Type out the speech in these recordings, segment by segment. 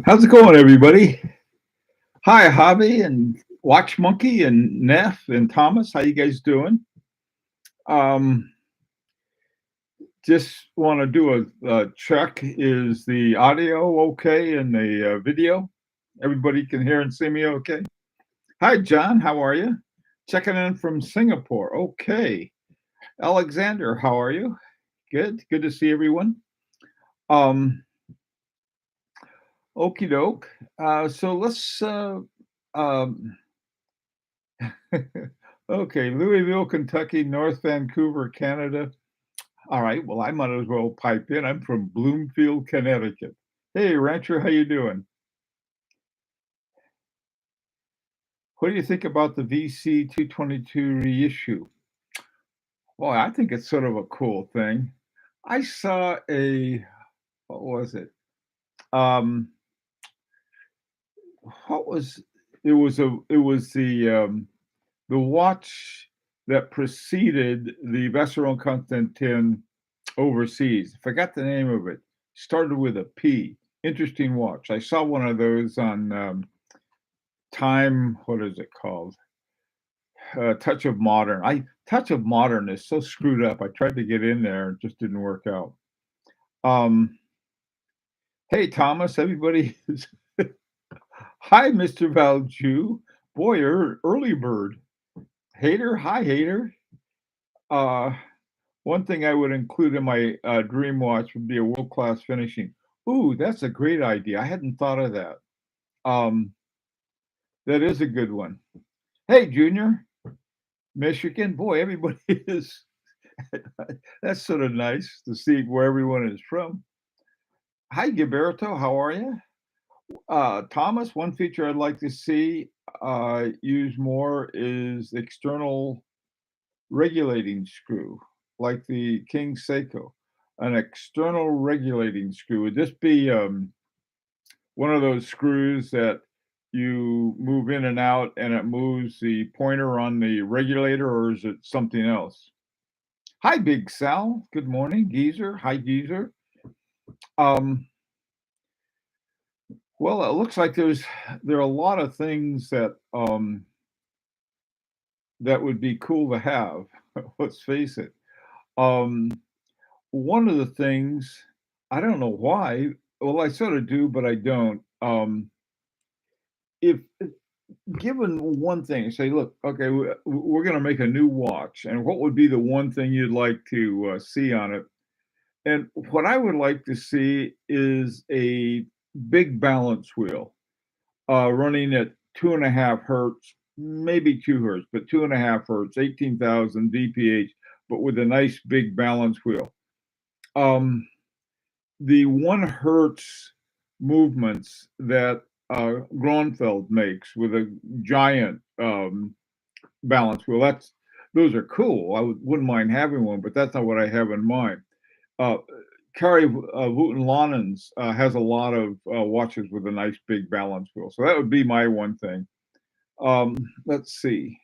How's it going, everybody? Hi, Javi and Watch Monkey and Neff and Thomas. How you guys doing? Um, just want to do a check. Is the audio okay and the video? Everybody can hear and see me okay? Hi, John. How are you? Checking in from Singapore. Okay. Alexander, how are you? Good. Good to see everyone. Um, Okie doke. So let's um, okay, Louisville, Kentucky, North Vancouver, Canada. All right, well, I might as well pipe in. I'm from Bloomfield, Connecticut. Hey, Rancher, how you doing? What do you think about the VC 222 reissue? Well, I think it's sort of a cool thing. I saw what was it? Um, what was it was the watch that preceded the Vacheron Constantin overseas. Forgot the name of it. Started with a P. Interesting watch. I saw one of those on Time. What is it called? Touch of Modern. Touch of Modern is so screwed up. I tried to get in there, it just didn't work out. Um, hey Thomas, everybody. Hi, Mr. Valju. Boy, early bird. Hater, hi Hater. Uh, One thing I would include in my dream watch would be a world class finishing. Ooh, that's a great idea. I hadn't thought of that. Um, that is a good one. Hey, Junior, Michigan. Boy, everybody is. That's sort of nice to see where everyone is from. Hi, Gilberto. How are you? Thomas, one feature I'd like to see use more is external regulating screw, like the King Seiko. An external regulating screw. Would this be one of those screws that you move in and out and it moves the pointer on the regulator, or is it something else? Hi, Big Sal. Good morning, Geezer. Hi, Geezer. Um, well, it looks like there are a lot of things that would be cool to have. Let's face it. Um, One of the things, I don't know why. Well, I sort of do, but I don't. If given one thing, say, look, okay, we're going to make a new watch, and what would be the one thing you'd like to see on it? And what I would like to see is a big balance wheel running at 2.5 hertz, maybe 2 hertz, but 2.5 hertz, 18,000 dph, but with a nice big balance wheel. The 1 hertz movements that Gronfeld makes with a giant balance wheel. Those are cool. wouldn't mind having one, but that's not what I have in mind. Uh, Kari Voutilainen's has a lot of watches with a nice big balance wheel, so that would be my one thing. Let's see.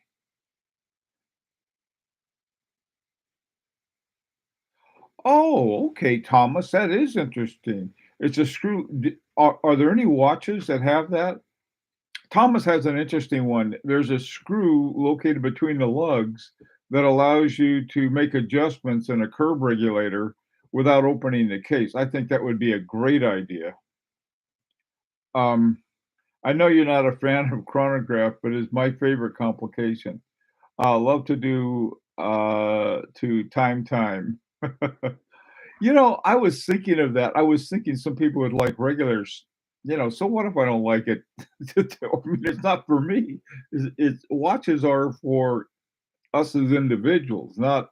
Oh, okay, Thomas, that is interesting. It's a screw. Are there any watches that have that? Thomas has an interesting one. There's a screw located between the lugs that allows you to make adjustments in a curb regulator without opening the case. I think that would be a great idea. Um, I know you're not a fan of chronograph, but it's my favorite complication. I love to do to time. I was thinking of that. I was thinking some people would like regulars. So what if I don't like it? I mean, it's not for me. Watches are for us as individuals, not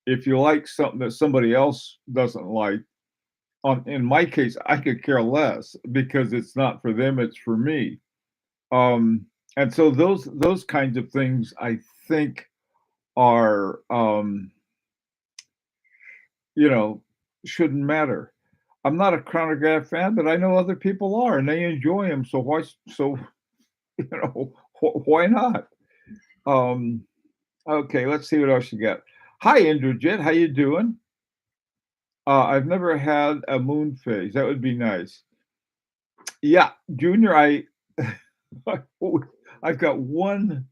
if you like something that somebody else doesn't like. In my case, I could care less because it's not for them; it's for me. And so those kinds of things, I think, are you know shouldn't matter. I'm not a chronograph fan, but I know other people are, and they enjoy them. So why? So why not? Um, okay, let's see what else you got. Hi, Indrajit. How you doing? I've never had a moon phase. That would be nice. Yeah, Junior, I've got one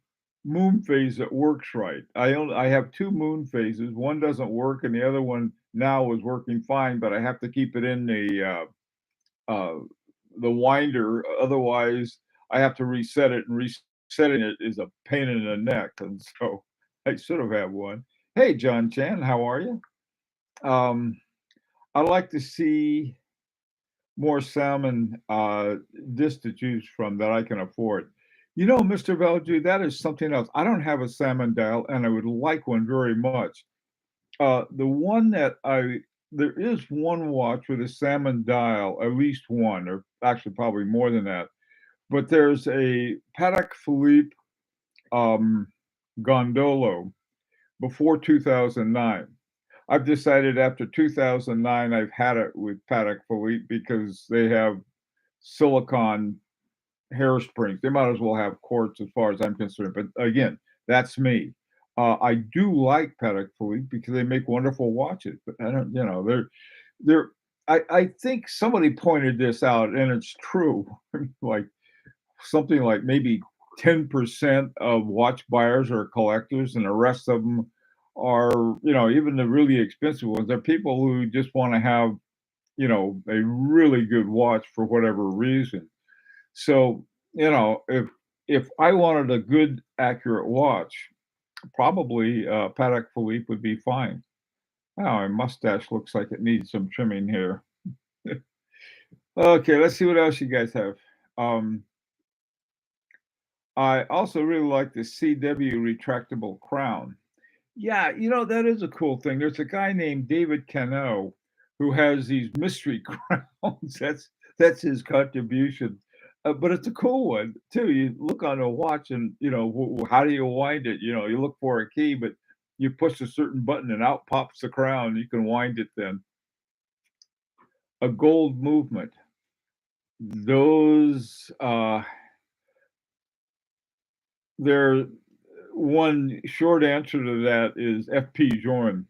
moon phase that works right. I have 2 moon phases. One doesn't work, and the other one now is working fine, but I have to keep it in uh, the winder. Otherwise, I have to reset it, and resetting it is a pain in the neck, and so I should have had one. Hey, John Chan, how are you? Um, I like to see more salmon, dish to choose from that I can afford. You know, Mr. Belgiu, that is something else. I don't have a salmon dial, and I would like one very much. The one that I there is one watch with a salmon dial, at least one, or actually probably more than that. But there's a Patek Philippe um, Gondolo before 2009. I've decided after 2009 I've had it with Patek Philippe because they have silicon hairsprings. They might as well have quartz as far as I'm concerned. But again, that's me. I do like Patek Philippe because they make wonderful watches. But I don't, they're. I think somebody pointed this out, and it's true. Like something like maybe 10% of watch buyers are collectors, and the rest of them are, even the really expensive ones. They're people who just want to have, a really good watch for whatever reason. So, if I wanted a good, accurate watch, probably Patek Philippe would be fine. Oh, my mustache looks like it needs some trimming here. Okay, let's see what else you guys have. Um, I also really like the CW retractable crown. Yeah, that is a cool thing. There's a guy named David Cano who has these mystery crowns. That's his contribution. But it's a cool one too. You look on a watch and, how do you wind it? You look for a key, but you push a certain button and out pops the crown. You can wind it then. A gold movement. Those there one short answer to that is FP Journe.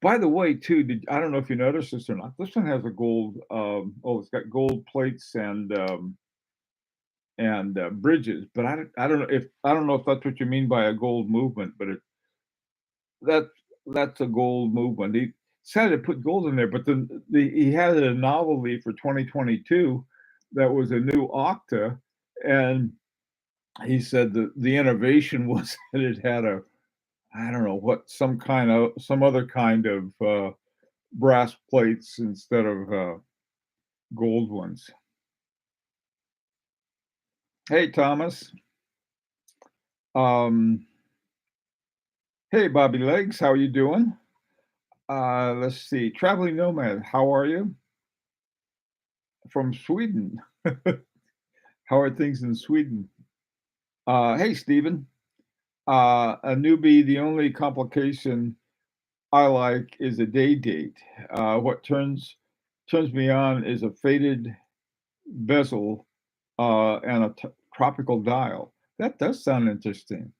By the way, too, I don't know if you noticed this or not. This one has a gold. It's got gold plates and bridges. But I don't know if that's what you mean by a gold movement. But that that's a gold movement. He decided to put gold in there, but then he had a novelty for 2022 that was a new octa, and he said that the innovation was that it had a I don't know what some other kind of brass plates instead of gold ones. Hey, Thomas. Um, hey, Bobby Legs. How are you doing? Let's see. Traveling Nomad. How are you? From Sweden. How are things in Sweden? Hey, Stephen. A newbie. The only complication I like is a day date. What turns me on is a faded bezel and a tropical dial. That does sound interesting.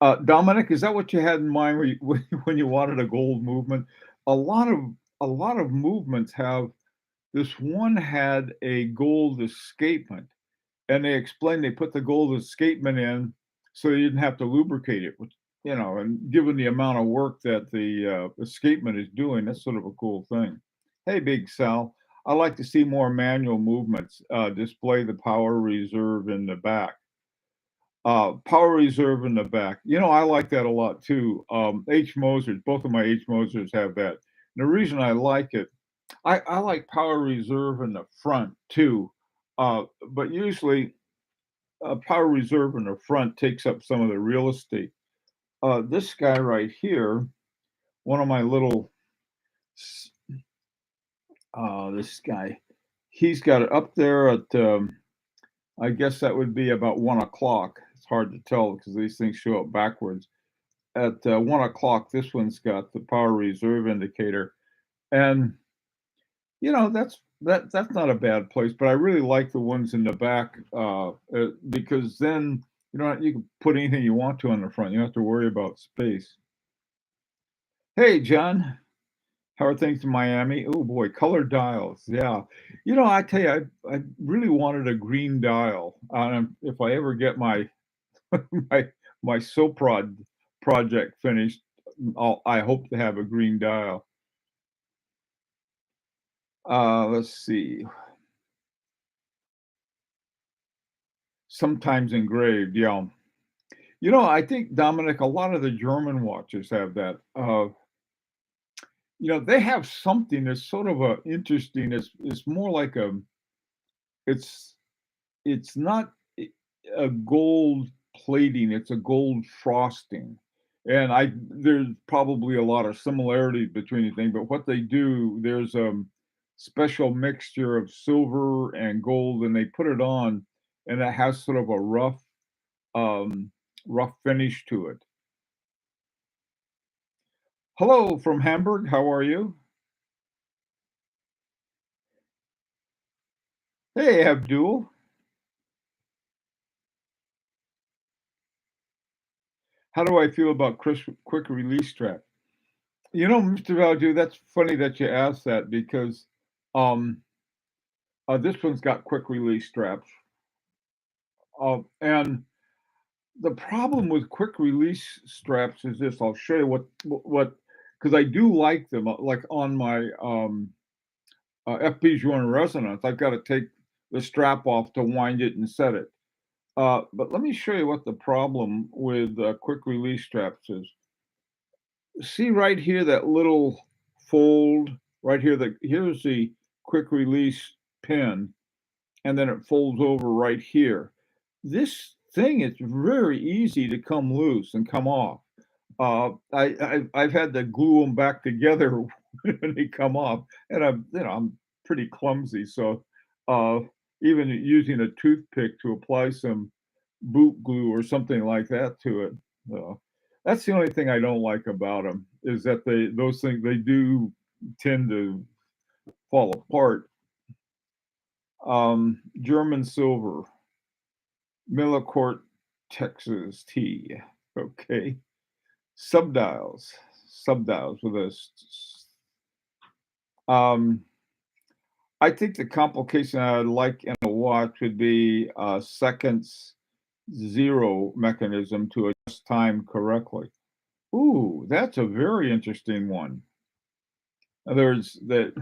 Dominic, is that what you had in mind when when you wanted a gold movement? A lot of a lot of movements have this one had a gold escapement, and they explained they put the gold escapement in so you didn't have to lubricate it, which, and given the amount of work that the escapement is doing, that's sort of a cool thing. Hey, Big Sal, I like to see more manual movements. Display the power reserve in the back. Power reserve in the back. I like that a lot too. H Mosers, both of my H Mosers have that. And the reason I like it, I like power reserve in the front too. But usually power reserve in the front takes up some of the real estate. This guy right here, one of my little, this guy, he's got it up there at, I guess that would be about 1 o'clock. It's hard to tell because these things show up backwards. At 1 o'clock, this one's got the power reserve indicator, and that's not a bad place. But I really like the ones in the back because then you can put anything you want to on the front. You don't have to worry about space. Hey, John. How are things in Miami? Oh boy, colored dials. Yeah. I tell you, I really wanted a green dial. If I ever get my my my Soprod project finished, I hope to have a green dial. Let's see. Sometimes engraved. Yeah. I think Dominic, a lot of the German watches have that. They have something that's sort of interesting. It's more like it's It's not a gold plating, it's a gold frosting, and there's probably a lot of similarities between the thing, but what they do, there's a special mixture of silver and gold, and they put it on, and it has sort of a um, rough finish to it. Hello from Hamburg, how are you? Hey, Abdul. How do I feel about quick release strap? Mr. Valju, that's funny that you asked that because um, this one's got quick release straps. And the problem with quick release straps is this. I'll show you because I do like them. Like on my FP joint resonance, I've got to take the strap off to wind it and set it. But let me show you what the problem with quick release straps is. See right here, that little fold right here. Here's the quick release pin, and then it folds over right here. This thing is very easy to come loose and come off. I've had to glue them back together when they come off, and I'm pretty clumsy, so uh, even using a toothpick to apply some boot glue or something like that to it. Uh, that's the only thing I don't like about them is that those things they do tend to fall apart. German silver, Millicourt, Texas tea. Okay. Subdials. Subdials with um I think the complication I'd like in a watch would be a seconds zero mechanism to adjust time correctly. Ooh, that's a very interesting one. In other words, that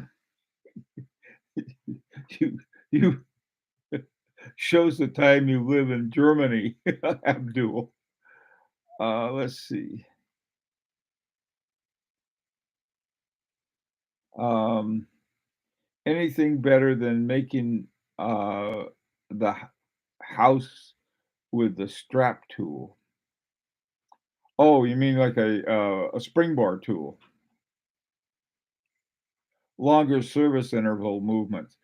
you you shows the time you live in Germany, Abdul. Let's see. Um, Anything better than making the house with the strap tool? Oh, you mean like a spring bar tool? Longer service interval movements.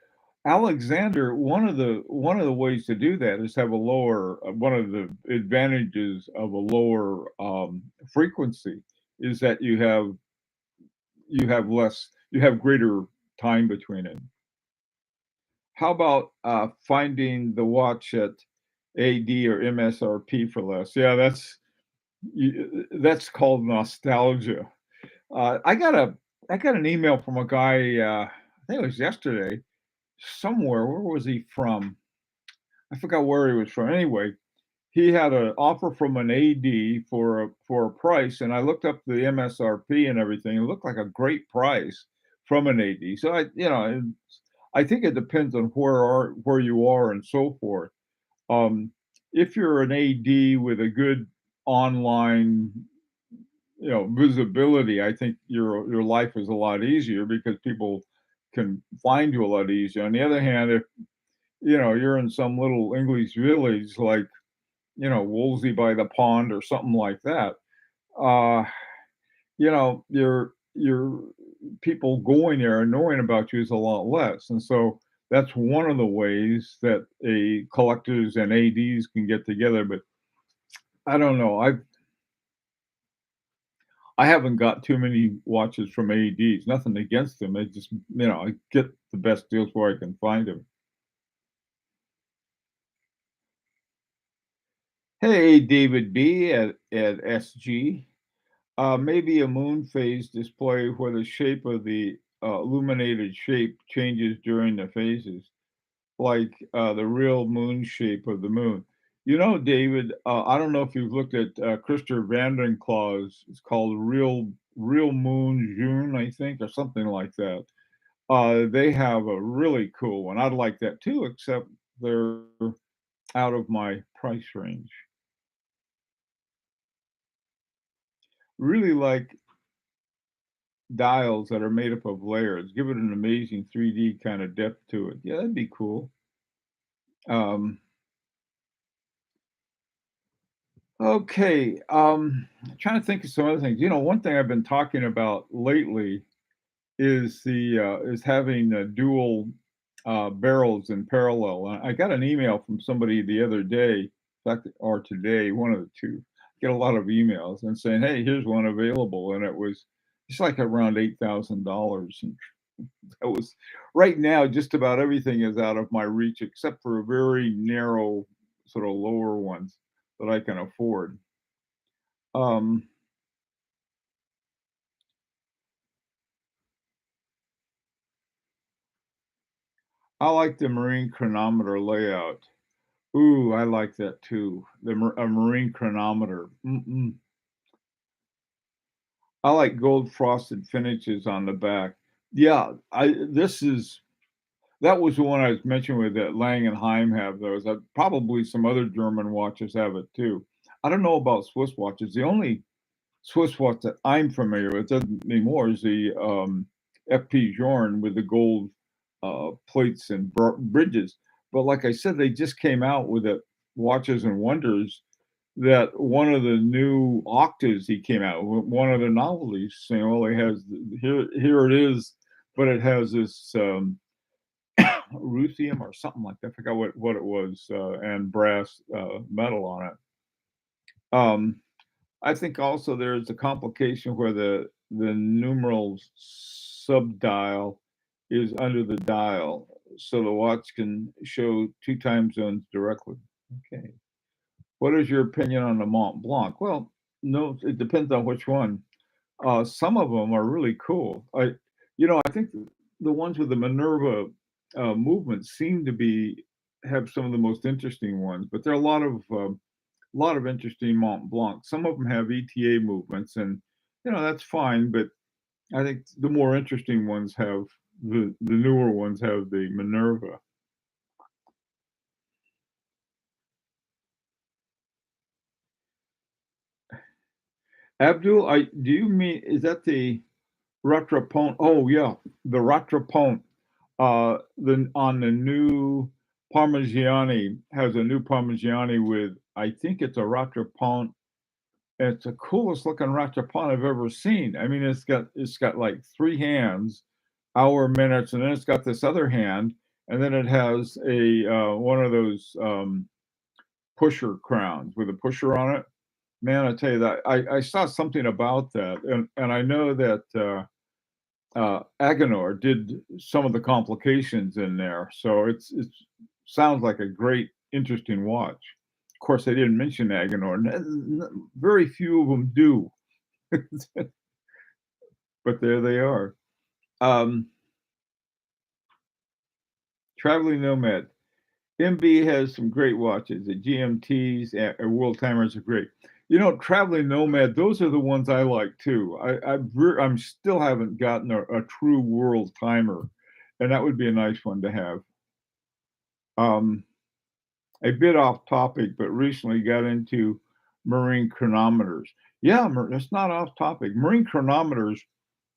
Alexander, one of the ways to do that is have a lower. One of the advantages of a lower frequency is that you have greater time between it. How about finding the watch at AD or MSRP for less? Yeah, that's called nostalgia. I got an email from a guy. I think it was yesterday. Somewhere. Where was he from? I forgot where he was from. Anyway, he had an offer from an AD for a price, and I looked up the MSRP and everything. It looked like a great price from an AD. So I think it depends on where you are and so forth. Um, if you're an AD with a good online, visibility, I think your life is a lot easier because people can find you a lot easier. On the other hand, if you're in some little English village like Wolsey by the pond or something like that, uh, your people going there and knowing about you is a lot less, and so that's one of the ways that a collectors and ads can get together. But I don't know, I haven't got too many watches from ads. Nothing against them, I just I get the best deals where I can find them. Hey, David B at SG. Maybe a moon phase display where the shape of the illuminated shape changes during the phases, like the real moon shape of the moon. You know, David, I don't know if you've looked at Christopher Vanden Claus. It's called Real Moon June, I think, or something like that. They have a really cool one. I'd like that too, except they're out of my price range. Really like dials that are made up of layers, give it an amazing 3D kind of depth to it. Yeah, that'd be cool. Um, okay, trying to think of some other things. You know, one thing I've been talking about lately is having dual barrels in parallel. I got an email from somebody the other day, in fact, or today, one of the two. Get a lot of emails and saying, "Hey, here's one available," and it was it's like around $8,000, and it was right now. Just about everything is out of my reach except for a very narrow, sort of lower ones that I can afford. Um, I like the marine chronometer layout. Ooh, I like that too. A marine chronometer. Mm-mm. I like gold frosted finishes on the back. Yeah, I this is that was the one I was mentioning with that Lang& and Heim have those. Probably some other German watches have it too. I don't know about Swiss watches. The only Swiss watch that I'm familiar with, doesn't anymore, is the FP Journe with the gold plates and bridges. But like I said, they just came out with it, Watches and Wonders, that one of the new octaves he came out with, one of the novelties, saying, well, it has here it is, but it has this ruthenium or something like that. I forgot what it was, and brass metal on it. Um, I think also there's a complication where the numeral subdial is under the dial, so the watch can show two time zones directly. Okay. What is your opinion on the Mont Blanc? Well, no, it depends on which one. Some of them are really cool. I think the ones with the Minerva movement seem to be have some of the most interesting ones, but there are a lot of interesting Mont Blanc. Some of them have ETA movements, and that's fine. But I think the more interesting ones have the newer ones have the Minerva. Abdul, I do you mean is that the Rattrapante? Oh yeah, the Rattrapante. The on the new Parmigiani has a new Parmigiani with I think it's a Rattrapante. It's the coolest looking Rattrapante I've ever seen. I mean, it's got like three hands, hour, minutes, and then it's got this other hand, and then it has a one of those pusher crowns with a pusher on it. Man, I tell you that I saw something about that, and I know that Agenor did some of the complications in there, so it's sounds like a great, interesting watch. Of course, they didn't mention Agenor. Very few of them do, but there they are. Um, Traveling Nomad. MB has some great watches. The GMTs and World Timers are great. Traveling Nomad, those are the ones I like too. I'm still haven't gotten a true world timer, and that would be a nice one to have. Um, a bit off topic, but recently got into marine chronometers. Yeah, that's not off topic. Marine chronometers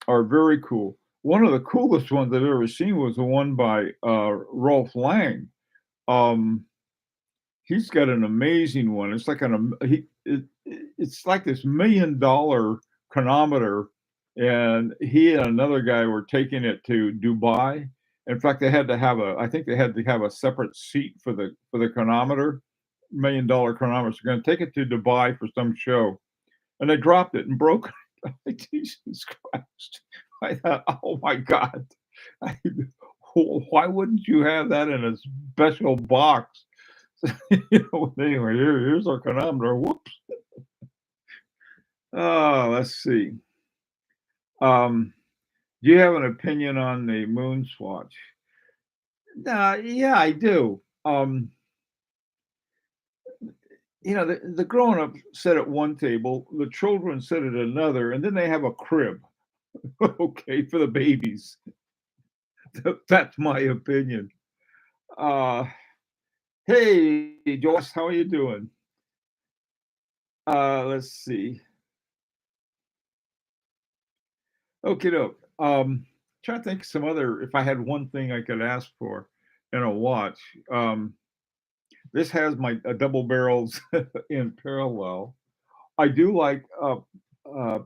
are very cool. One of the coolest ones I've ever seen was the one by Rolf Lang. Um, he's got an amazing one. It's like it's like this $1 million chronometer, and he and another guy were taking it to Dubai. In fact, I think they had to have a separate seat for the chronometer, $1 million chronometer. So they're going to take it to Dubai for some show, and they dropped it and broke it. Like, Jesus Christ! I thought, oh my God, I, why wouldn't you have that in a special box? Anyway, here's our chronometer. Whoops. Let's see. Um, do you have an opinion on the moon swatch? Yeah, I do. The grown-ups sit at one table, the children sit at another, and then they have a crib, okay, for the babies. That's my opinion. Uh, hey, Joyce, how are you doing? Let's see. Okay, doke. Trying to think of some other. If I had one thing I could ask for in a watch, this has my double barrels in parallel. I do like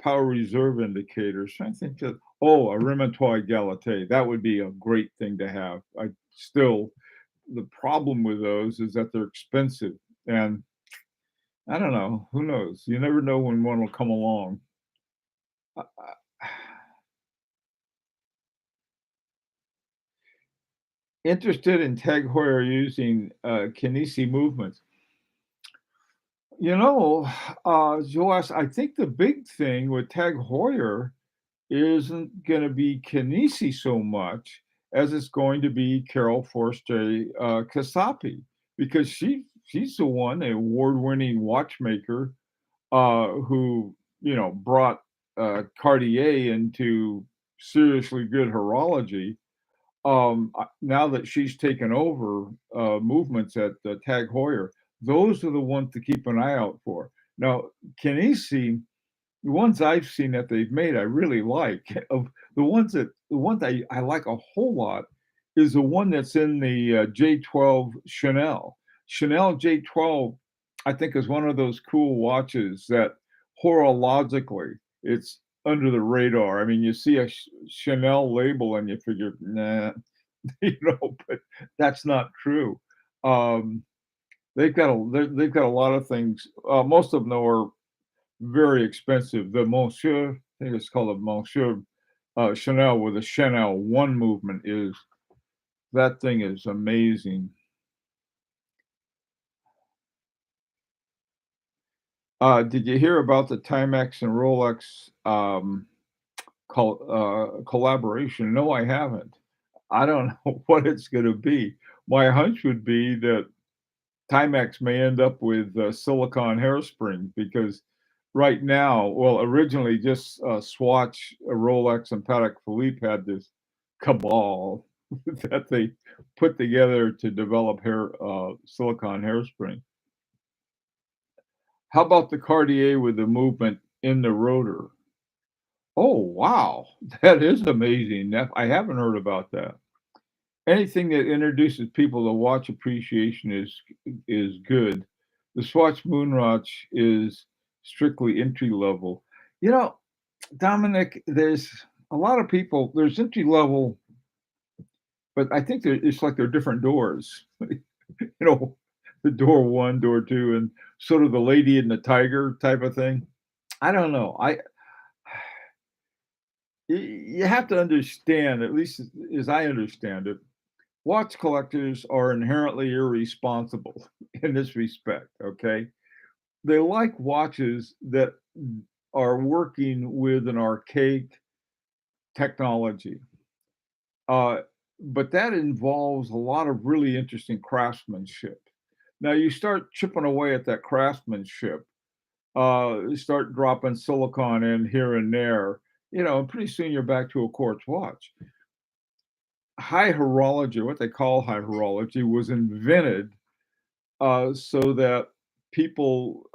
power reserve indicators. Trying to think of a Remontoy Galate. That would be a great thing to have. I still the problem with those is that they're expensive, and I don't know. Who knows? You never know when one will come along. Uh, Interested in Tag Heuer using kinesi movements. You know, Joas, I think the big thing with Tag Heuer isn't going to be kinesi so much as it's going to be Carol Forster Kasapi, because she's the one, the award-winning watchmaker who brought Cartier into seriously good horology. Now that she's taken over movements at Tag Heuer, those are the ones to keep an eye out for. Now, Kinesi, the ones I've seen that they've made, I really like. Of the ones I like a whole lot is the one that's in the J12 Chanel. Chanel J12, I think, is one of those cool watches that horologically it's under the radar. I mean, you see a Chanel label and you figure, nah, but that's not true. Um, they've got a lot of things. Most of them though are very expensive. The Monsieur, I think it's called a Monsieur Chanel with a Chanel one movement is that thing is amazing. Did you hear about the Timex and Rolex collaboration? No, I haven't. I don't know what it's going to be. My hunch would be that Timex may end up with silicon hairspring because right now, well, originally just Swatch, Rolex, and Patek Philippe had this cabal that they put together to develop silicon hairspring. How about the Cartier with the movement in the rotor? Oh, wow, that is amazing. I haven't heard about that. Anything that introduces people to watch appreciation is good. The Swatch Moonwatch is strictly entry level. You know, Dominic, there's a lot of people. There's entry level, but I think it's like they're different doors. The door one, door two, and sort of the Lady and the Tiger type of thing. I don't know. You have to understand, at least as I understand it, watch collectors are inherently irresponsible in this respect, okay? They like watches that are working with an archaic technology. Uh, but that involves a lot of really interesting craftsmanship. Now, you start chipping away at that craftsmanship, you start dropping silicon in here and there, and pretty soon you're back to a quartz watch. High horology, what they call high horology, was invented so that people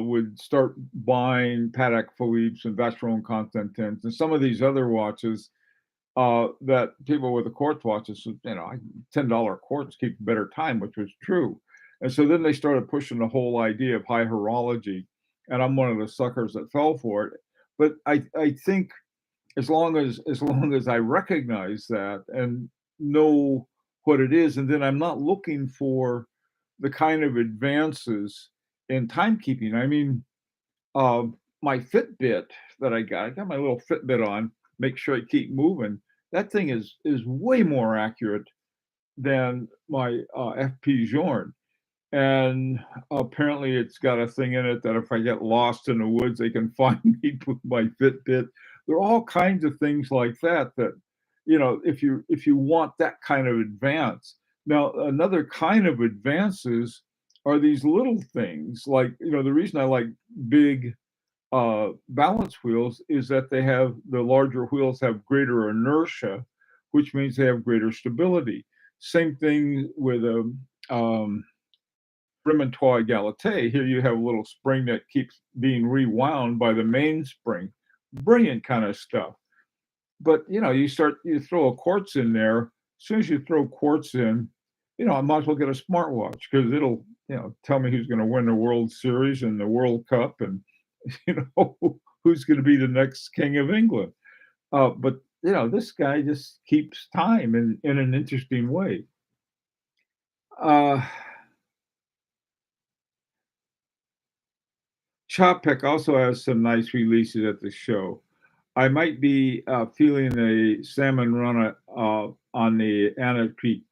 would start buying Patek Philippe's and Vacheron Constantins and some of these other watches that people with the quartz watches, $10 quartz keep better time, which was true. And so then they started pushing the whole idea of high horology, and I'm one of the suckers that fell for it. But I think as long as I recognize that and know what it is, and then I'm not looking for the kind of advances in timekeeping. I mean, my Fitbit that I got my little Fitbit on, make sure I keep moving. That thing is way more accurate than my FP Journe. and apparently it's got a thing in it that if I get lost in the woods, they can find me with my Fitbit. There are all kinds of things like that that, if you want that kind of advance. Now, another kind of advances are these little things like, the reason I like big balance wheels is that the larger wheels have greater inertia, which means they have greater stability. Same thing with a remontoy Galatea. Here you have a little spring that keeps being rewound by the mainspring. Brilliant kind of stuff. But you throw a quartz in there. As soon as you throw quartz in, I might as well get a smartwatch because it'll tell me who's going to win the World Series and the World Cup, and who's going to be the next king of England. But this guy just keeps time in an interesting way. Uh, Chopek also has some nice releases at the show. I might be feeling a salmon run on the Anna Creek.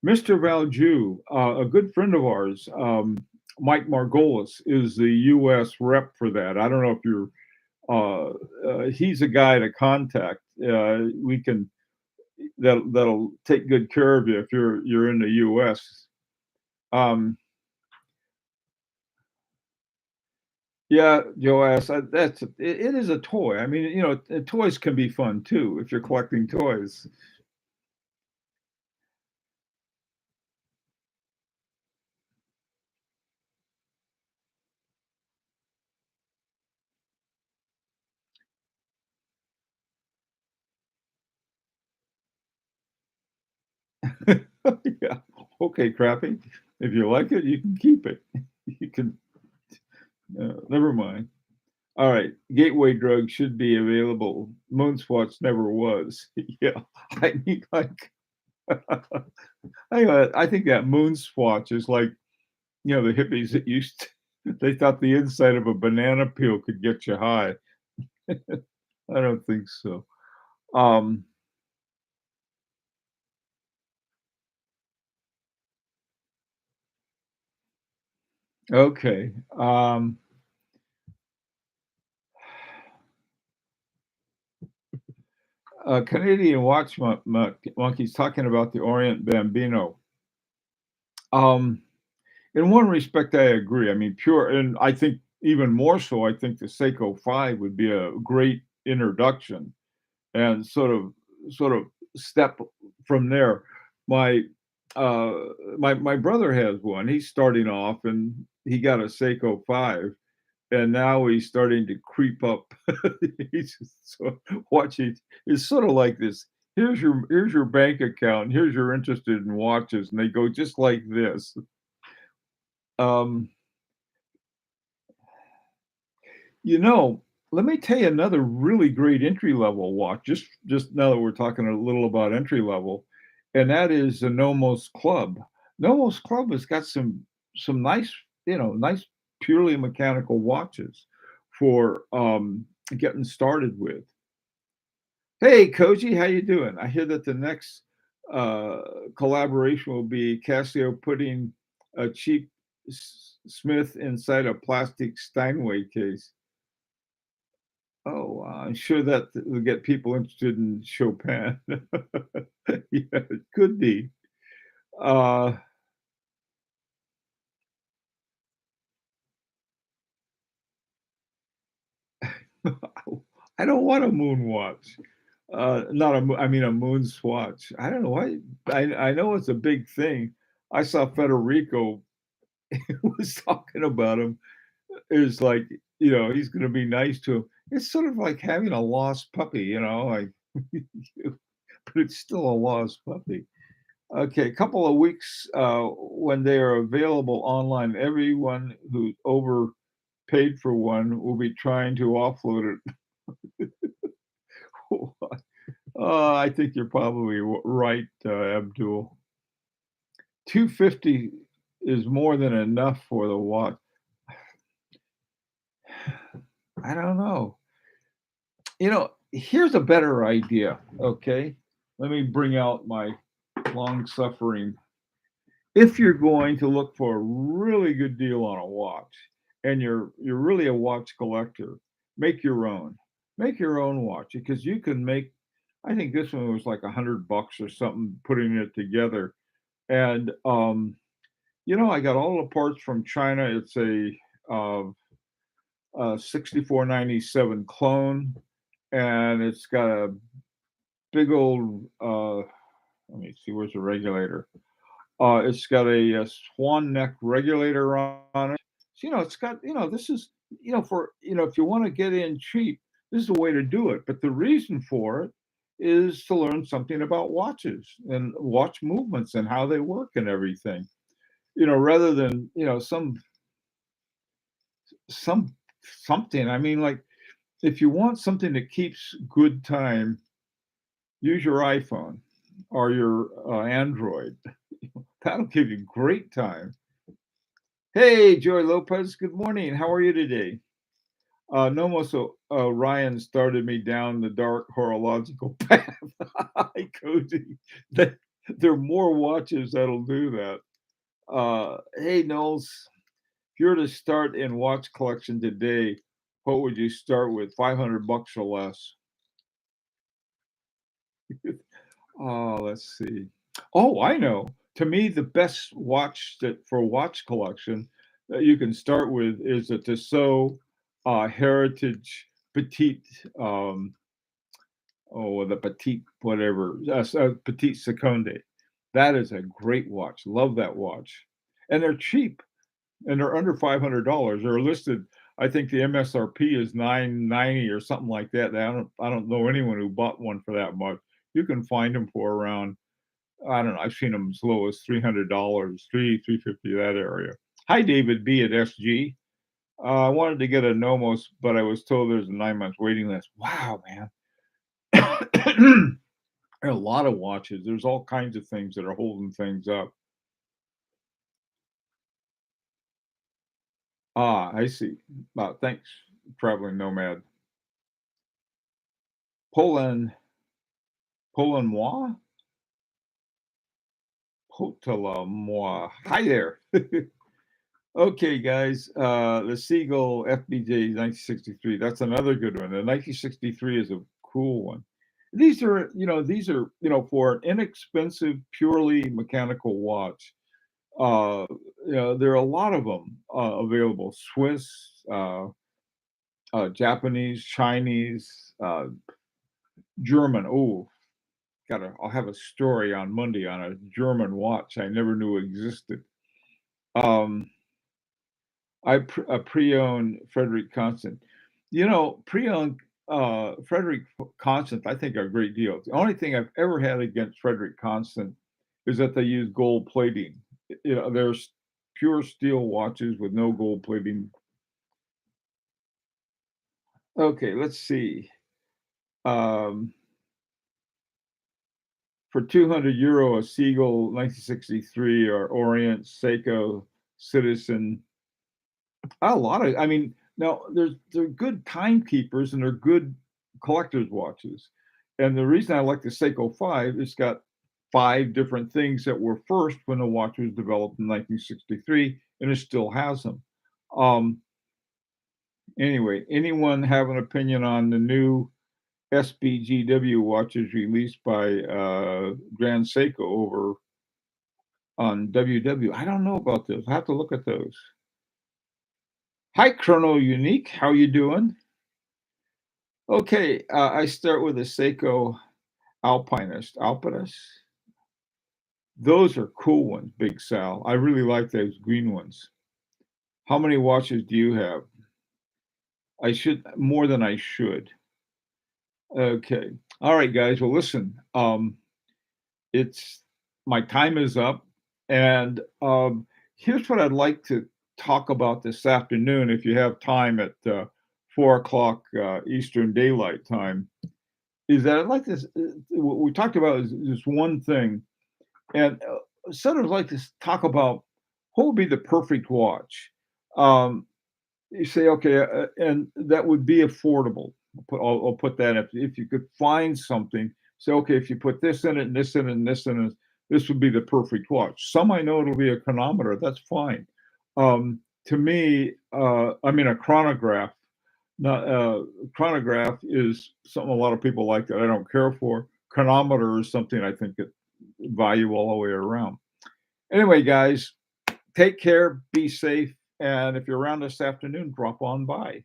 Mr. Valjew, a good friend of ours, Mike Margolis, is the U.S. rep for that. I don't know if he's a guy to contact. We can that'll take good care of you if you're in the U.S. Um, yeah, Joas, it is a toy. I mean, toys can be fun too if you're collecting toys. Yeah. Okay, Crappy. If you like it, you can keep it. You can. Never mind. All right. Gateway drug should be available. Moonswatch never was. Yeah. I mean, like, I think that Moonswatch is like, the hippies that used to, they thought the inside of a banana peel could get you high. I don't think so. Um, okay. Canadian watch monkeys talking about the Orient Bambino. Um, in one respect, I agree. I mean, and I think even more so, I think the Seiko 5 would be a great introduction and sort of step from there. My uh my brother has one. He's starting off and he got a Seiko 5 and now he's starting to creep up. He's just watching. It's sort of like this. Here's your bank account. Here's your interested in watches, and they go just like this. Um, you know, Let me tell you another really great entry level watch. Just now that we're talking a little about entry level, and that is the Nomos Club. Nomos Club has got some nice, nice purely mechanical watches for getting started with. Hey, Koji, how you doing? I hear that the next uh, collaboration will be Casio putting a cheap Smith inside a plastic Steinway case. Oh, I'm sure that will get people interested in Chopin. Yeah, it could be. Uh, I don't want a moon watch. Not a, I mean a moon swatch. I don't know why. I know it's a big thing. I saw Federico was talking about him. It was like, he's going to be nice to him. It's sort of like having a lost puppy, like, but it's still a lost puppy. Okay, a couple of weeks when they are available online, everyone who overpaid for one will be trying to offload it. I think you're probably right, Abdul. 250 is more than enough for the watch. I don't know. Here's a better idea. Okay, let me bring out my long-suffering if you're going to look for a really good deal on a watch and you're really a watch collector, make your own. Make your own watch because you can make I think this one was like $100 or something putting it together. And I got all the parts from China. It's uh, 6497 clone, and it's got a big old let me see, where's the regulator? It's got a swan neck regulator on it. So, it's got, this is, for, if you want to get in cheap, this is a way to do it. But the reason for it is to learn something about watches and watch movements and how they work and everything. Rather than, some something. I mean, like if you want something that keeps good time, use your iPhone or your Android. That'll give you great time. Hey, Joy Lopez, good morning. How are you today? Nomos Ryan started me down the dark horological path. Hi, Cozy. There there are more watches that'll do that. Hey, Knowles, if you were to start in watch collection today, what would you start with? $500 or less? Let's see. Oh, I know. To me, the best watch that for watch collection that you can start with is a Tissot Heritage Petite. The Petite whatever, Petite Seconde. That is a great watch. Love that watch, and they're cheap and they're under $500. They're listed. I think the MSRP is 990 or something like that. I don't know anyone who bought one for that much. You can find them for around I don't know. I've seen them as low as $300, 350 that area. Hi, David B at SG. I wanted to get a Nomos, but I was told there's a 9 months waiting list. Wow, man. There are a lot of watches. There's all kinds of things that are holding things up. I see. Thanks, traveling nomad. Poland, Poland moi, Potala moi. Hi there. Okay, guys. The Seagull FBJ 1963. That's another good one. The 1963 is a cool one. These are for an inexpensive, purely mechanical watch. Uh, there are a lot of them available. Swiss, Japanese, Chinese, German. Oh, I'll have a story on Monday on a German watch I never knew existed. Um, pre-owned Frederick Constant. Pre-owned Frederick Constant, I think are a great deal. The only thing I've ever had against Frederick Constant is that they use gold plating. There's pure steel watches with no gold plating. Okay, let's see. Um, for 200 euro, a Seagull 1963 or Orient Seiko Citizen. A lot of, I mean, now they're good timekeepers and they're good collector's watches. And the reason I like the Seiko 5, it's got five different things that were first when the watch was developed in 1963, and it still has them. Um, anyway, anyone have an opinion on the new SBGW watches released by Grand Seiko over on WW? I don't know about those. I have to look at those. Hi, Chrono Unique. How you doing? Okay, I start with the Seiko Alpinist. Those are cool ones, Big Sal. I really like those green ones. How many watches do you have? I should more than I should. Okay. All right, guys. Well, listen. It's my time is up, and here's what I'd like to talk about this afternoon. If you have time at 4 o'clock Eastern Daylight Time, is that I'd like this. What we talked about is this one thing, and sort of like to talk about what would be the perfect watch. Um, you say, okay, and that would be affordable. I'll put that if you could find something. Say, okay, if you put this in it and this in it and this in it, this would be the perfect watch. Some I know it'll be a chronometer, that's fine. To me, I mean, a chronograph, not chronograph is something a lot of people like that I don't care for. Chronometer is something I think that value all the way around. Anyway, guys, take care, be safe, and if you're around this afternoon, drop on by.